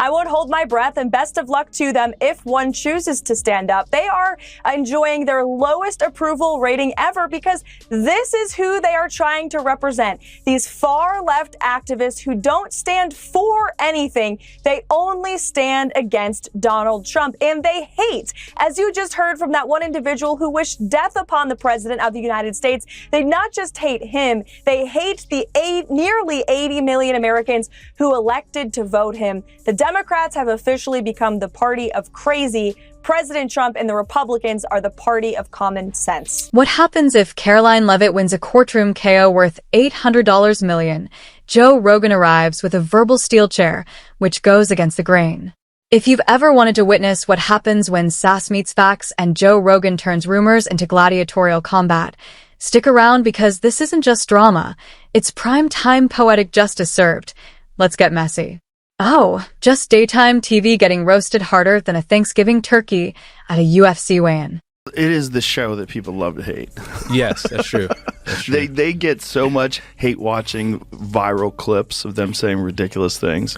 I won't hold my breath, and best of luck to them if one chooses to stand up. They are enjoying their lowest approval rating ever because this is who they are trying to represent. These far-left activists who don't stand for anything. They only stand against Donald Trump, and they hate, as you just heard from that one individual who wished death upon the president of the United States, they not just hate him, they hate the nearly 80 million Americans who elected to vote him. The Democrats have officially become the party of crazy. President Trump and the Republicans are the party of common sense. What happens if Karoline Leavitt wins a courtroom KO worth $800 million? Joe Rogan arrives with a verbal steel chair, which goes against the grain. If you've ever wanted to witness what happens when sass meets facts and Joe Rogan turns rumors into gladiatorial combat, stick around because this isn't just drama. It's prime-time poetic justice served. Let's get messy. Oh, just daytime TV getting roasted harder than a Thanksgiving turkey at a UFC weigh-in. It is the show that people love to hate. Yes, that's true. That's true. They get so much hate watching viral clips of them saying ridiculous things.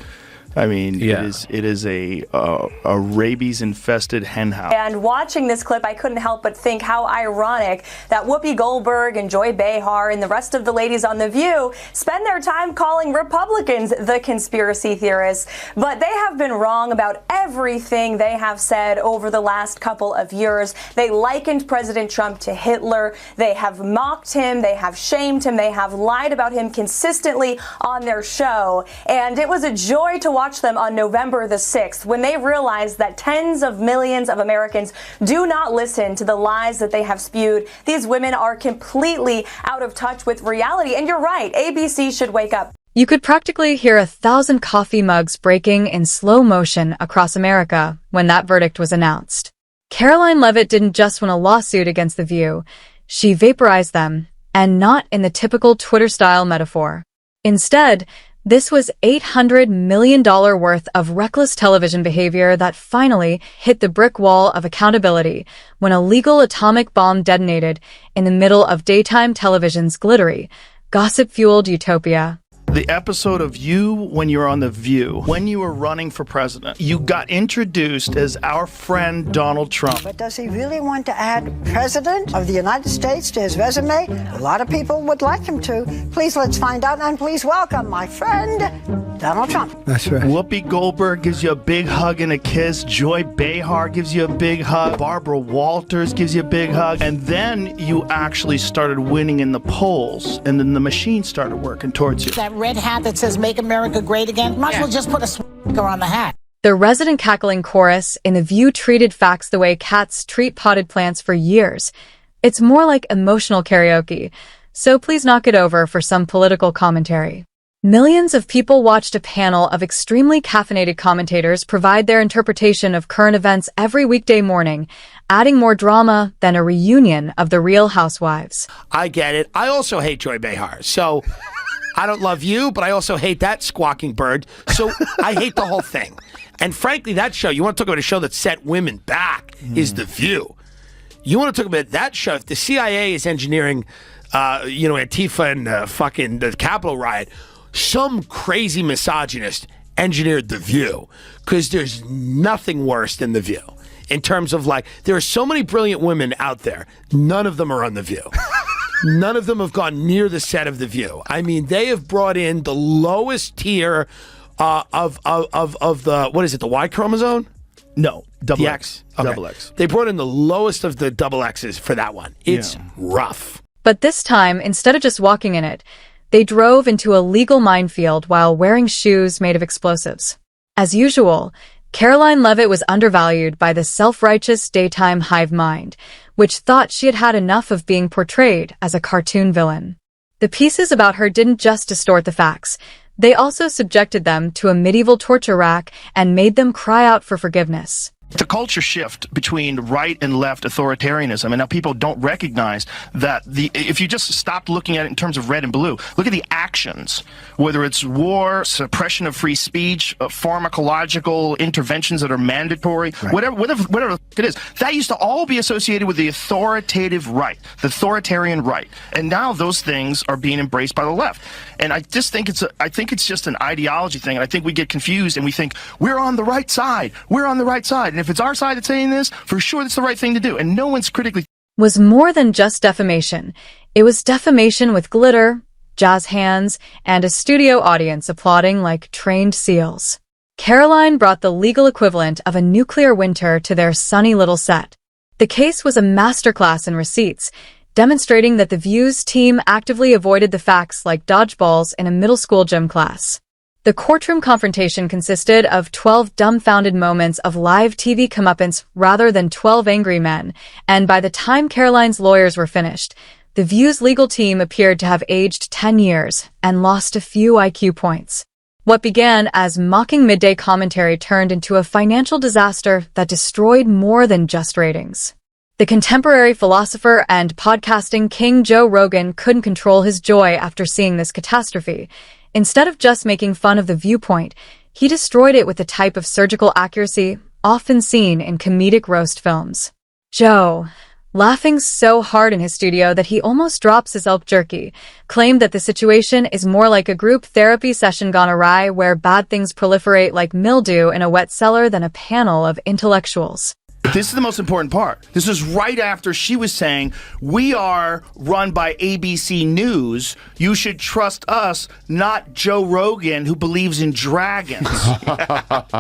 I mean, yeah. it is a rabies-infested henhouse. And watching this clip, I couldn't help but think how ironic that Whoopi Goldberg and Joy Behar and the rest of the ladies on The View spend their time calling Republicans the conspiracy theorists. But they have been wrong about everything they have said over the last couple of years. They likened President Trump to Hitler. They have mocked him. They have shamed him. They have lied about him consistently on their show. And it was a joy to watch them on November the 6th when they realized that tens of millions of Americans do not listen to the lies that they have spewed. These women are completely out of touch with reality. And you're right, ABC should wake up. You could practically hear 1,000 coffee mugs breaking in slow motion across America when that verdict was announced. Karoline Leavitt didn't just win a lawsuit against The View. She vaporized them, and not in the typical Twitter-style metaphor. Instead, this was $800 million worth of reckless television behavior that finally hit the brick wall of accountability when a legal atomic bomb detonated in the middle of daytime television's glittery, gossip-fueled utopia. The episode of you when you were on The View, when you were running for president, you got introduced as our friend Donald Trump. But does he really want to add President of the United States to his resume? A lot of people would like him to. Please, let's find out, and please welcome my friend, Donald Trump. That's right. Whoopi Goldberg gives you a big hug and a kiss. Joy Behar gives you a big hug. Barbara Walters gives you a big hug. And then you actually started winning in the polls, and then the machine started working towards you. That red hat that says "Make America Great Again." Might as well just put a sticker on the hat. The resident cackling chorus in The View treated facts the way cats treat potted plants for years. It's more like emotional karaoke, so please knock it over for some political commentary. Millions of people watched a panel of extremely caffeinated commentators provide their interpretation of current events every weekday morning, adding more drama than a reunion of The Real Housewives. I get it. I also hate Joy Behar, so I don't love you, but I also hate that squawking bird, so I hate the whole thing. And frankly, that show, you want to talk about a show that set women back, is The View. You want to talk about that show, if the CIA is engineering, Antifa and fucking the Capitol riot, some crazy misogynist engineered The View, because there's nothing worse than The View. In terms of, like, there are so many brilliant women out there, none of them are on The View. None of them have gone near the set of The View. I mean, they have brought in the lowest tier of the, what is it, the Y chromosome? No, double X. Okay. Double X. They brought in the lowest of the double X's for that one. It's rough. But this time, instead of just walking in it, they drove into a legal minefield while wearing shoes made of explosives. As usual, Karoline Leavitt was undervalued by the self-righteous daytime hive mind, which thought she had had enough of being portrayed as a cartoon villain. The pieces about her didn't just distort the facts. They also subjected them to a medieval torture rack and made them cry out for forgiveness. It's a culture shift between right and left authoritarianism, and now people don't recognize that if you just stopped looking at it in terms of red and blue, look at the actions, whether it's war, suppression of free speech, pharmacological interventions that are mandatory, whatever it is, that used to all be associated with the authoritative right, the authoritarian right, and now those things are being embraced by the left. And I just think it's just an ideology thing. And I think we get confused and we think we're on the right side. We're on the right side. And if it's our side that's saying this, for sure that's the right thing to do. And no one's critically was more than just defamation. It was defamation with glitter, jazz hands, and a studio audience applauding like trained seals. Karoline brought the legal equivalent of a nuclear winter to their sunny little set. The case was a masterclass in receipts, demonstrating that The View's team actively avoided the facts like dodgeballs in a middle school gym class. The courtroom confrontation consisted of 12 dumbfounded moments of live TV comeuppance rather than 12 angry men, and by the time Karoline's lawyers were finished, The View's legal team appeared to have aged 10 years and lost a few IQ points. What began as mocking midday commentary turned into a financial disaster that destroyed more than just ratings. The contemporary philosopher and podcasting king Joe Rogan couldn't control his joy after seeing this catastrophe. Instead of just making fun of the viewpoint, he destroyed it with the type of surgical accuracy often seen in comedic roast films. Joe, laughing so hard in his studio that he almost drops his elk jerky, claimed that the situation is more like a group therapy session gone awry where bad things proliferate like mildew in a wet cellar than a panel of intellectuals. This is the most important part. This is right after she was saying, we are run by ABC News. You should trust us, not Joe Rogan, who believes in dragons.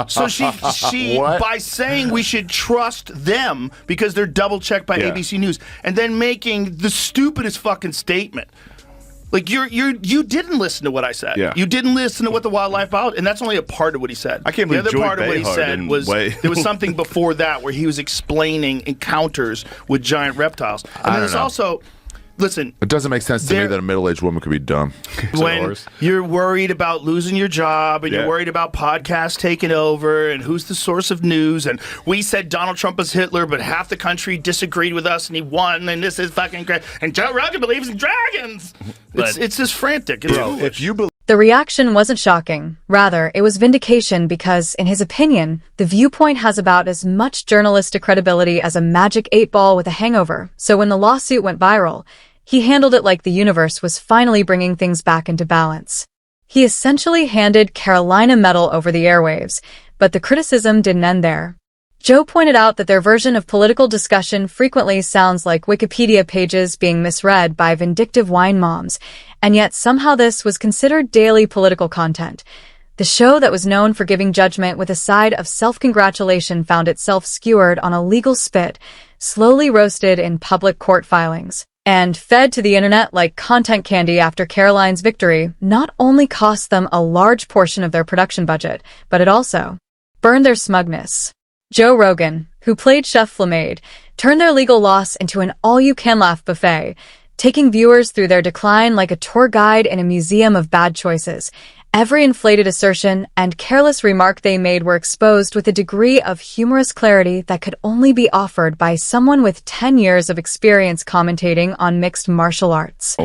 So she by saying we should trust them because they're double checked by ABC News, and then making the stupidest fucking statement. Like you didn't listen to what I said. Yeah. You didn't listen to what the wildlife biologist, and that's only a part of what he said. I can't believe the other Joy part of what he Behar said didn't was weigh. there was something before that where he was explaining encounters with giant reptiles. And then there's also, listen, It doesn't make sense to me that a middle-aged woman could be dumb. when you're worried about losing your job and you're worried about podcasts taking over and who's the source of news, and we said Donald Trump was Hitler, but half the country disagreed with us and he won, and this is fucking great, and Joe Rogan believes in dragons. It's just frantic. It's foolish. If you believe The reaction wasn't shocking. Rather, it was vindication because, in his opinion, The Viewpoint has about as much journalistic credibility as a magic 8-ball with a hangover. So when the lawsuit went viral, he handled it like the universe was finally bringing things back into balance. He essentially handed Karoline a medal over the airwaves, but the criticism didn't end there. Joe pointed out that their version of political discussion frequently sounds like Wikipedia pages being misread by vindictive wine moms, and yet somehow this was considered daily political content. The show that was known for giving judgment with a side of self-congratulation found itself skewered on a legal spit, slowly roasted in public court filings, and fed to the internet like content candy after Karoline's victory not only cost them a large portion of their production budget, but it also burned their smugness. Joe Rogan, who played Chef Flamade, turned their legal loss into an all-you-can-laugh buffet, taking viewers through their decline like a tour guide in a museum of bad choices. Every inflated assertion and careless remark they made were exposed with a degree of humorous clarity that could only be offered by someone with 10 years of experience commentating on mixed martial arts.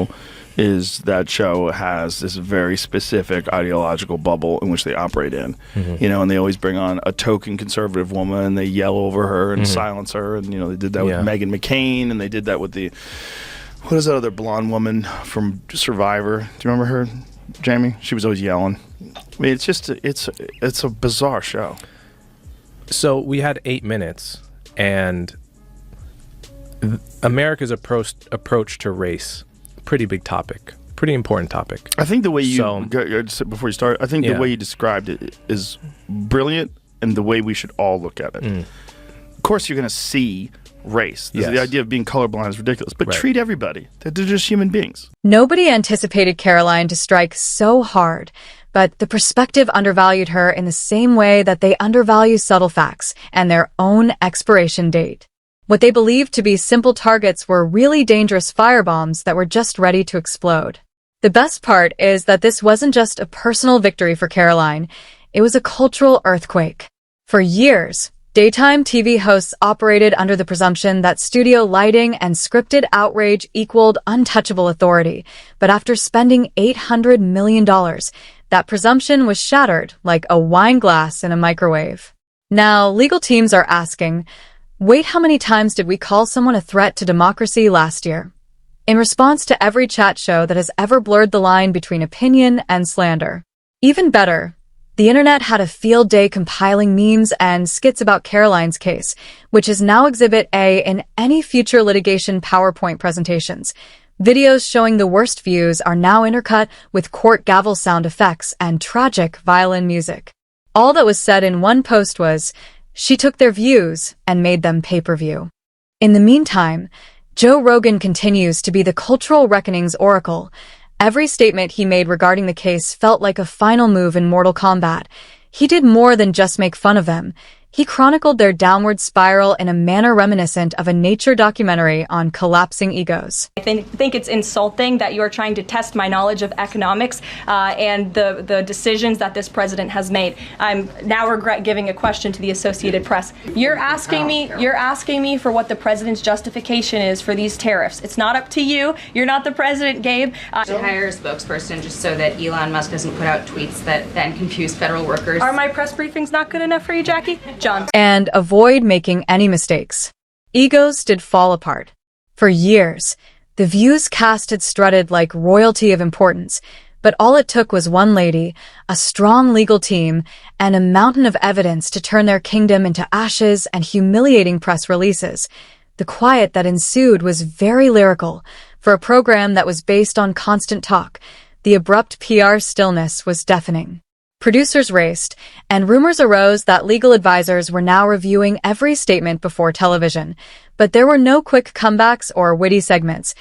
Is that show has this very specific ideological bubble in which they operate in, you know, and they always bring on a token conservative woman and they yell over her and silence her, and you know they did that with Meghan McCain, and they did that with what is that other blonde woman from Survivor? Do you remember her, Jamie? She was always yelling. I mean, it's just it's a bizarre show. So we had 8 minutes, and America's approach to race. Pretty big topic, pretty important topic. I think the way before you start, I think the way you described it is brilliant, and the way we should all look at it. Of course, you're going to see race. The idea of being colorblind is ridiculous, but treat everybody. They're just human beings. Nobody anticipated Karoline to strike so hard, but the perspective undervalued her in the same way that they undervalue subtle facts and their own expiration date. What they believed to be simple targets were really dangerous firebombs that were just ready to explode. The best part is that this wasn't just a personal victory for Karoline, it was a cultural earthquake. For years, daytime TV hosts operated under the presumption that studio lighting and scripted outrage equaled untouchable authority, but after spending $800 million, that presumption was shattered like a wine glass in a microwave. Now, legal teams are asking, wait, how many times did we call someone a threat to democracy last year? in response to every chat show that has ever blurred the line between opinion and slander. Even better, the internet had a field day compiling memes and skits about Karoline's case, which is now Exhibit A in any future litigation PowerPoint presentations. Videos showing the worst views are now intercut with court gavel sound effects and tragic violin music. All that was said in one post was, "She took their views and made them pay-per-view." In the meantime, Joe Rogan continues to be the cultural reckoning's oracle. Every statement he made regarding the case felt like a final move in Mortal Kombat. He did more than just make fun of them. He chronicled their downward spiral in a manner reminiscent of a nature documentary on collapsing egos. I think it's insulting that you are trying to test my knowledge of economics and the decisions that this president has made. I'm now regret giving a question to the Associated Press. You're asking me for what the president's justification is for these tariffs. It's not up to you. You're not the president, Gabe. To hire a spokesperson just so that Elon Musk doesn't put out tweets that then confuse federal workers. Are my press briefings not good enough for you, Jackie? John. And avoid making any mistakes. Egos did fall apart. For years, the View's cast had strutted like royalty of importance, but all it took was one lady, a strong legal team, and a mountain of evidence to turn their kingdom into ashes and humiliating press releases. The quiet that ensued was very lyrical. For a program that was based on constant talk, the abrupt PR stillness was deafening. Producers raced, and rumors arose that legal advisors were now reviewing every statement before television. But there were no quick comebacks or witty segments.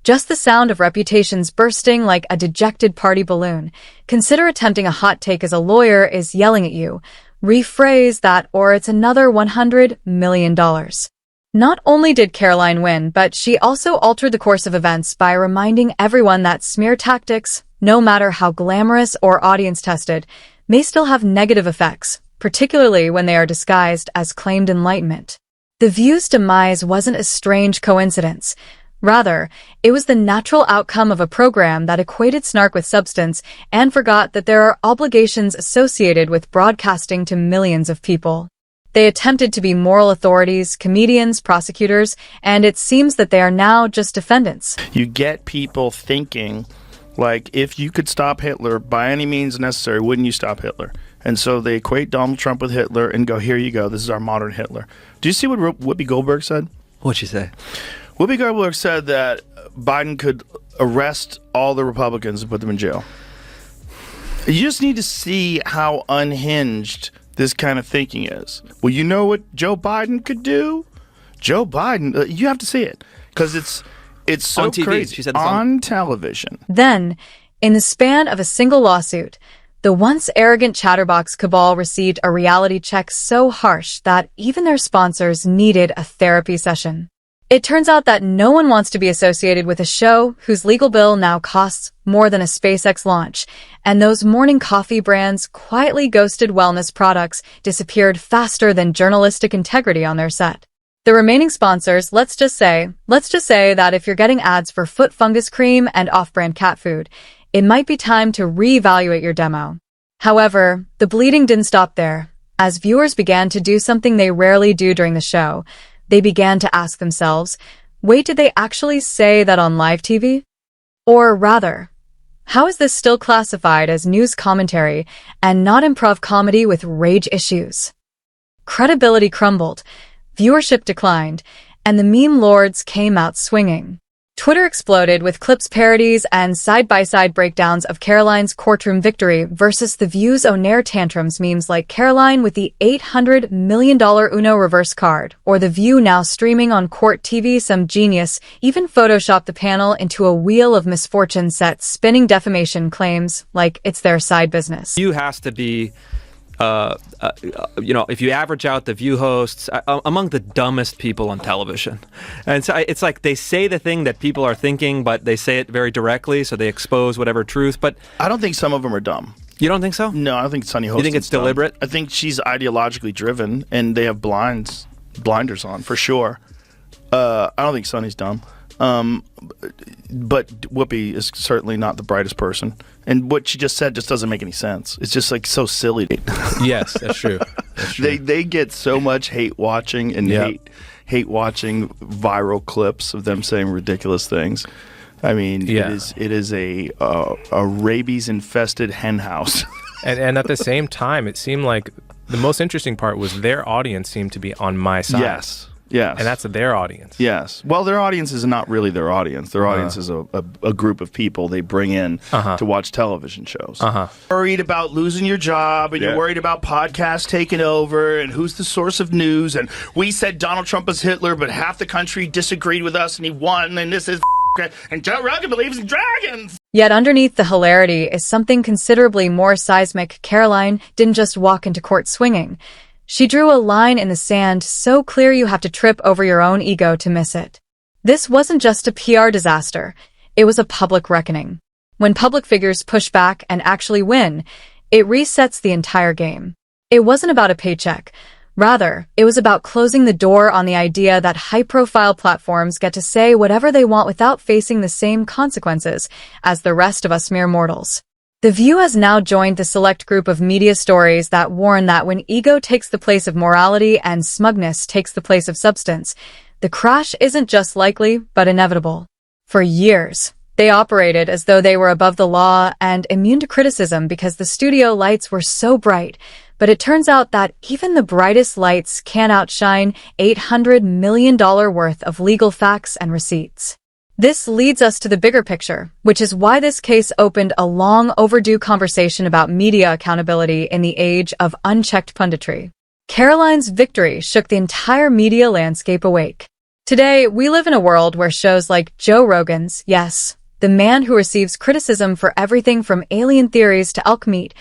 Just the sound of reputations bursting like a dejected party balloon. Consider attempting a hot take as a lawyer is yelling at you. Rephrase that or it's another $100 million. Not only did Karoline win, but she also altered the course of events by reminding everyone that smear tactics, no matter how glamorous or audience-tested, may still have negative effects, particularly when they are disguised as claimed enlightenment. The View's demise wasn't a strange coincidence. Rather, it was the natural outcome of a program that equated snark with substance and forgot that there are obligations associated with broadcasting to millions of people. They attempted to be moral authorities, comedians, prosecutors, and it seems that they are now just defendants. You get people thinking, like, if you could stop Hitler by any means necessary, wouldn't you stop Hitler? And so they equate Donald Trump with Hitler and go, here you go, this is our modern Hitler. Do you see what Whoopi Goldberg said? What'd she say? Whoopi Goldberg said that Biden could arrest all the Republicans and put them in jail. You just need to see how unhinged this kind of thinking is. Well, you know what Joe Biden could do? Joe Biden, you have to see it, because it's so on TV. crazy. She said on television. Then, in the span of a single lawsuit, the once arrogant chatterbox cabal received a reality check so harsh that even their sponsors needed a therapy session. It turns out that no one wants to be associated with a show whose legal bill now costs more than a SpaceX launch, and those morning coffee brands quietly ghosted wellness products disappeared faster than journalistic integrity on their set. The remaining sponsors, let's just say that if you're getting ads for foot fungus cream and off-brand cat food, it might be time to reevaluate your demo. However, the bleeding didn't stop there. As viewers began to do something they rarely do during the show, they began to ask themselves, wait, did they actually say that on live TV? Or rather, how is this still classified as news commentary and not improv comedy with rage issues? Credibility crumbled, viewership declined, and the meme lords came out swinging. Twitter exploded with clips, parodies, and side-by-side breakdowns of Karoline's courtroom victory versus The View's on-air tantrums, memes like Karoline with the $800 million Uno reverse card, or The View now streaming on court TV. Some genius even photoshopped the panel into a wheel of misfortune set, spinning defamation claims like it's their side business. View has to be if you average out the View hosts, among the dumbest people on television. And so it's like they say the thing that people are thinking, but they say it very directly, so they expose whatever truth. But I don't think some of them are dumb. You don't think so? No, I don't think Sunny Hostin's You think it's deliberate? Dumb. I think she's ideologically driven, and they have blinders on, for sure. I don't think Sunny's dumb. But Whoopi is certainly not the brightest person, and what she just said just doesn't make any sense. It's just like so silly. Yes, that's true. That's true. They get so much hate watching and hate watching viral clips of them saying ridiculous things. I mean, Yeah. it is a rabies-infested hen house. And at the same time, it seemed like the most interesting part was their audience seemed to be on my side. Yes. And that's their audience. Yes. Well, their audience is not really their audience. Their audience is a group of people they bring in to watch television shows. Worried about losing your job, and you're worried about podcasts taking over, and who's the source of news, and we said Donald Trump was Hitler, but half the country disagreed with us, and he won, and this is and Joe Rogan believes in dragons. Yet underneath the hilarity is something considerably more seismic. Karoline didn't just walk into court swinging. She drew a line in the sand so clear you have to trip over your own ego to miss it. This wasn't just a PR disaster. It was a public reckoning. When public figures push back and actually win, it resets the entire game. It wasn't about a paycheck. Rather, it was about closing the door on the idea that high-profile platforms get to say whatever they want without facing the same consequences as the rest of us mere mortals. The View has now joined the select group of media stories that warn that when ego takes the place of morality and smugness takes the place of substance, the crash isn't just likely, but inevitable. For years, they operated as though they were above the law and immune to criticism because the studio lights were so bright. But it turns out that even the brightest lights can't outshine $800 million worth of legal facts and receipts. This leads us to the bigger picture, which is why this case opened a long overdue conversation about media accountability in the age of unchecked punditry. Karoline's victory shook the entire media landscape awake. Today, we live in a world where shows like Joe Rogan's, yes, the man who receives criticism for everything from alien theories to elk meat,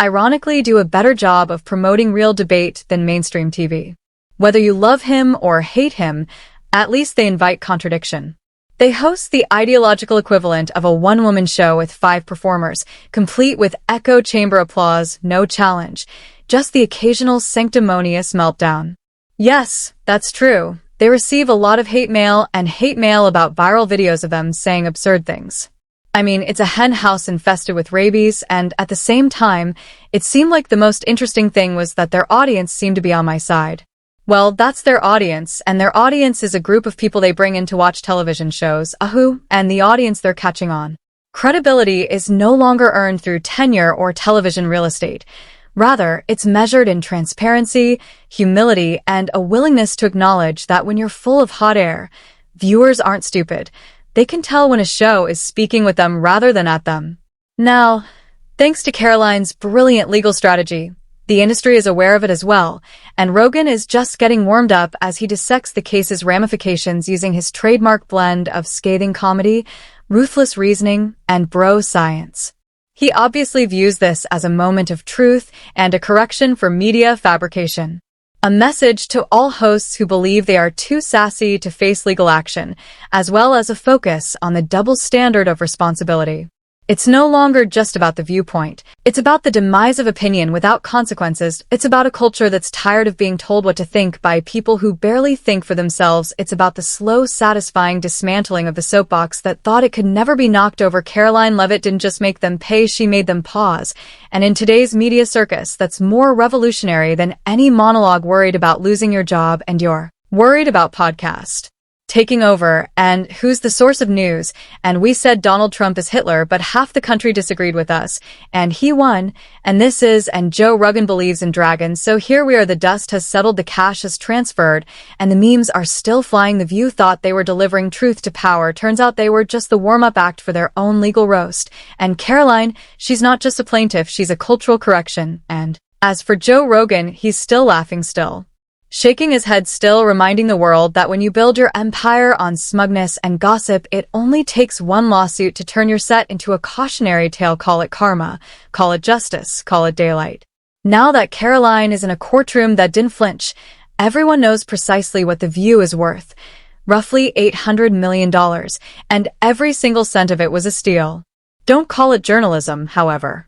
ironically do a better job of promoting real debate than mainstream TV. Whether you love him or hate him, at least they invite contradiction. They host the ideological equivalent of a one-woman show with 5 performers, complete with echo chamber applause, no challenge, just the occasional sanctimonious meltdown. Yes, that's true. They receive a lot of hate mail about viral videos of them saying absurd things. I mean, it's a hen house infested with rabies, and at the same time, it seemed like the most interesting thing was that their audience seemed to be on my side. Well, that's their audience, and their audience is a group of people they bring in to watch television shows, and the audience they're catching on. Credibility is no longer earned through tenure or television real estate. Rather, it's measured in transparency, humility, and a willingness to acknowledge that when you're full of hot air, viewers aren't stupid. They can tell when a show is speaking with them rather than at them. Now, thanks to Karoline's brilliant legal strategy, the industry is aware of it as well, and Rogan is just getting warmed up as he dissects the case's ramifications using his trademark blend of scathing comedy, ruthless reasoning, and bro science. He obviously views this as a moment of truth and a correction for media fabrication. A message to all hosts who believe they are too sassy to face legal action, as well as a focus on the double standard of responsibility. It's no longer just about the viewpoint. It's about the demise of opinion without consequences. It's about a culture that's tired of being told what to think by people who barely think for themselves. It's about the slow, satisfying dismantling of the soapbox that thought it could never be knocked over. Karoline Leavitt didn't just make them pay, she made them pause. And in today's media circus, that's more revolutionary than any monologue worried about losing your job and you're worried about podcast taking over, and who's the source of news, and we said Donald Trump is Hitler, but half the country disagreed with us, and he won, and this is, and Joe Rogan believes in dragons, so here we are, the dust has settled, the cash has transferred, and the memes are still flying. The View thought they were delivering truth to power, turns out they were just the warm-up act for their own legal roast, and Karoline, she's not just a plaintiff, she's a cultural correction, and as for Joe Rogan, he's still laughing still. Shaking his head still, reminding the world that when you build your empire on smugness and gossip, it only takes one lawsuit to turn your set into a cautionary tale. Call it karma, call it justice, call it daylight. Now that Karoline is in a courtroom that didn't flinch, everyone knows precisely what The View is worth. Roughly $800 million, and every single cent of it was a steal. Don't call it journalism, however.